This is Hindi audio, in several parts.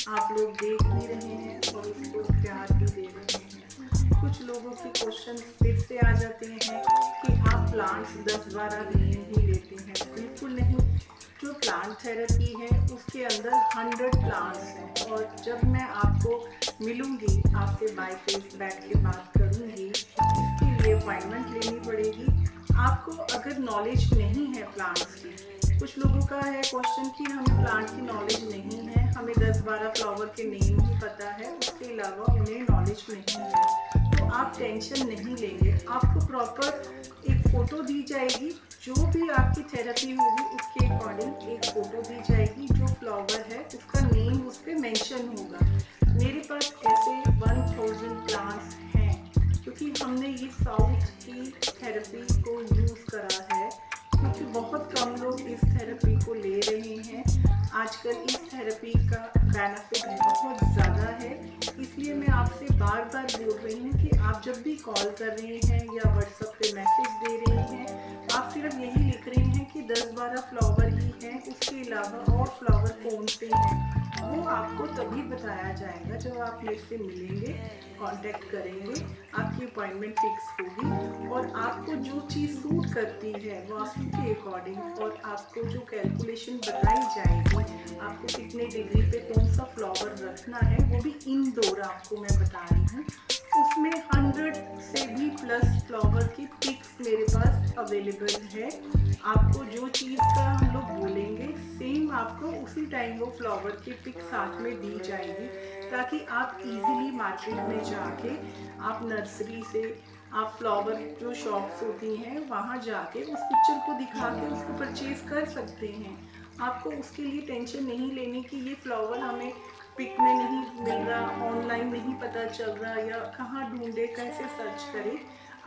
आप लोग देख भी रहे हैं और उसको प्यार भी दे रहे हैं। कुछ लोगों के क्वेश्चन फिर से आ जाते हैं कि आप प्लांट्स 10-12 लिए ही लेते हैं। बिल्कुल नहीं, जो प्लांट थेरेपी है उसके अंदर 100 प्लांट्स हैं और जब मैं आपको मिलूंगी, आपसे बाय फेस बैठ के बात करूंगी, इसके लिए अपॉइंटमेंट लेनी पड़ेगी। आपको अगर नॉलेज नहीं है प्लांट्स की, कुछ लोगों का है क्वेश्चन कि हमें प्लांट की नॉलेज नहीं है, हमें 10-12 फ्लावर के नेम ही पता है, उसके अलावा उन्हें नॉलेज नहीं है, तो आप टेंशन नहीं लेंगे। आपको प्रॉपर एक फ़ोटो दी जाएगी, जो भी आपकी थेरेपी होगी उसके अकॉर्डिंग एक फ़ोटो दी जाएगी। जो फ्लावर है उसका नेम उस पर मेंशन होगा। मेरे पास ऐसे 1000 प्लांट्स हैं क्योंकि हमने ये साउथ की थेरेपी को यूज़ करा है, क्योंकि बहुत कम लोग इस थेरेपी को ले रहे हैं। आजकल इस थेरेपी का बेनिफिट बहुत ज़्यादा है, इसलिए मैं आपसे बार बार बोल रही हूँ कि आप जब भी कॉल कर रहे हैं या व्हाट्सएप पे मैसेज दे रहे हैं, आप सिर्फ यही लिख रहे हैं कि 10-12 फ्लावर ही हैं, उसके अलावा और फ्लावर कौन से हैं वो आपको तभी बताया जाएगा जब आप मेरे से मिलेंगे, कांटेक्ट करेंगे, आपकी अपॉइंटमेंट फिक्स होगी और आपको जो चीज़ सूट करती है वास्तु के अकॉर्डिंग और आपको जो कैलकुलेशन बताई जाएगी, आपको कितने डिग्री पे कौन सा फ्लावर रखना है, वो भी इंडोर आपको मैं बता रही हूँ। उसमें 100 से भी प्लस फ्लावर की पिक्स मेरे पास अवेलेबल है। आपको जो चीज़ का हम लोग बोलेंगे सेम आपको उसी टाइम वो फ्लावर की पिक साथ में दी जाएगी, ताकि आप इजीली मार्केट में जाके आप नर्सरी से आप फ्लावर जो शॉप्स होती हैं वहाँ जाके उस पिक्चर को दिखा के उसको परचेज कर सकते हैं। आपको उसके लिए टेंशन नहीं लेनी कि ये फ्लावर हमें पिक में नहीं मिल रहा, ऑनलाइन नहीं पता चल रहा या कहाँ ढूंढे, कैसे सर्च करें।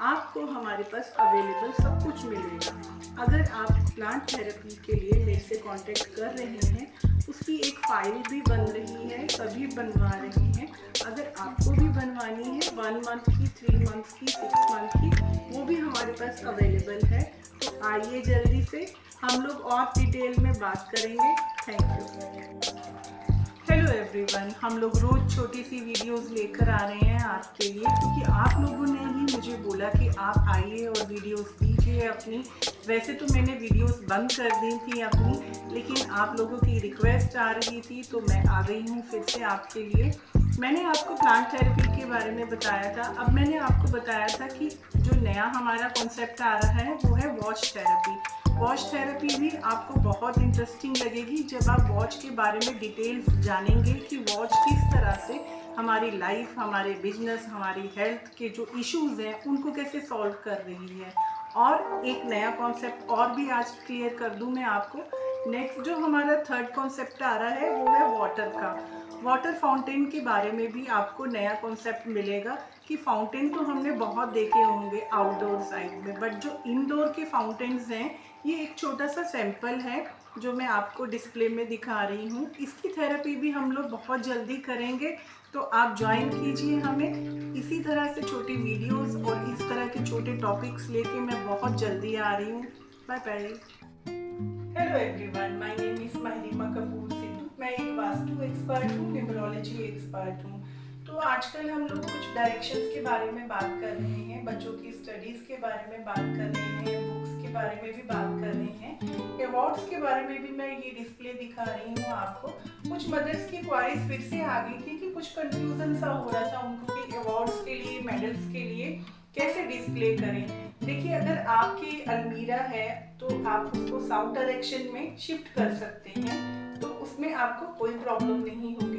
आपको हमारे पास अवेलेबल सब कुछ मिलेगा। अगर आप प्लांट थेरेपी के लिए मेरे से कांटेक्ट कर रहे हैं, उसकी एक फाइल भी बन रही है, सभी बनवा रहे हैं। अगर आपको भी बनवानी है 1 मंथ की, 3 मंथ की, 6 मंथ की, वो भी हमारे पास अवेलेबल है। तो आइए जल्दी से, हम लोग और डिटेल में बात करेंगे। Thank you. हेलो एवरीवन, हम लोग रोज़ छोटी सी वीडियोस लेकर आ रहे हैं आपके लिए, क्योंकि आप लोगों ने ही मुझे बोला कि आप आइए और वीडियोस दीजिए अपनी। वैसे तो मैंने वीडियोस बंद कर दी थी अपनी, लेकिन आप लोगों की रिक्वेस्ट आ रही थी तो मैं आ गई हूँ फिर से आपके लिए। मैंने आपको प्लांट थेरेपी के बारे में बताया था। अब मैंने आपको बताया था कि जो नया हमारा कॉन्सेप्ट आ रहा है वो है वॉच थेरेपी। वॉच थेरेपी भी आपको बहुत इंटरेस्टिंग लगेगी जब आप वॉच के बारे में डिटेल्स जानेंगे कि वॉच किस तरह से हमारी लाइफ, हमारे बिजनेस, हमारी हेल्थ के जो इश्यूज़ हैं उनको कैसे सॉल्व कर रही है। और एक नया कॉन्सेप्ट और भी आज क्लियर कर दूं मैं आपको। नेक्स्ट जो हमारा थर्ड कॉन्सेप्ट आ रहा है वो है वाटर का। वाटर फाउंटेन के बारे में भी आपको नया कॉन्सेप्ट मिलेगा कि फाउंटेन तो हमने बहुत देखे होंगे आउटडोर साइड में, बट जो इंडोर के फाउंटेन्स हैं ये एक छोटा सा सैंपल है जो मैं आपको डिस्प्ले में दिखा रही हूँ। इसकी थेरेपी भी हम लोग बहुत जल्दी करेंगे, तो आप ज्वाइन कीजिए हमें। इसी तरह से छोटी वीडियोस और इस तरह के छोटे टॉपिक्स लेके मैं बहुत जल्दी आ रही हूँ। Bye bye. Hello everyone, my name is Mahima Kapoor Sidhu. मैं एक वास्तु एक्सपर्ट हूँ, न्यूमरोलॉजी एक्सपर्ट हूँ। तो आजकल हम लोग कुछ डायरेक्शंस के बारे में बात कर रहे हैं, बच्चों की स्टडीज़ के बारे में बात कर रहे हैं, बुक्स के बारे में भी बात कर रहे हैं, अवार्ड्स के बारे में भी मैं ये डिस्प्ले दिखा रही हूँ आपको। कुछ मदर्स की क्वारीज फिर से आ गई थी कि कुछ कंफ्यूजन सा हो रहा था उनको कि अवार्ड्स के लिए, मेडल्स के लिए कैसे डिस्प्ले करें। देखिए, अगर आपकी अलमीरा है तो आप उसको साउथ डायरेक्शन में शिफ्ट कर सकते हैं, तो उसमें आपको कोई प्रॉब्लम नहीं होगी।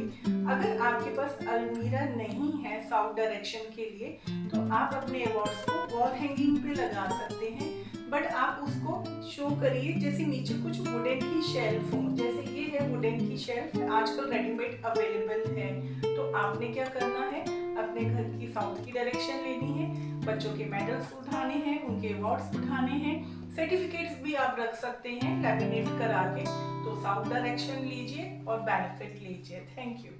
अगर आपके पास अलमीरा नहीं है साउथ डायरेक्शन के लिए, तो आप अपने अवार्ड्स को वॉल हैंगिंग पे लगा सकते हैं, बट आप उसको शो करिए जैसे नीचे कुछ वुडन की शेल्फ हो। जैसे ये है वुडन की शेल्फ, आजकल रेडीमेड अवेलेबल है। तो आपने क्या करना है, अपने घर की साउथ की डायरेक्शन लेनी है, बच्चों के मेडल्स उठाने हैं, उनके अवार्ड्स उठाने हैं, सर्टिफिकेट्स भी आप रख सकते हैं लैमिनेट करा के। तो साउथ डायरेक्शन लीजिए और बेनिफिट लीजिए। Thank you.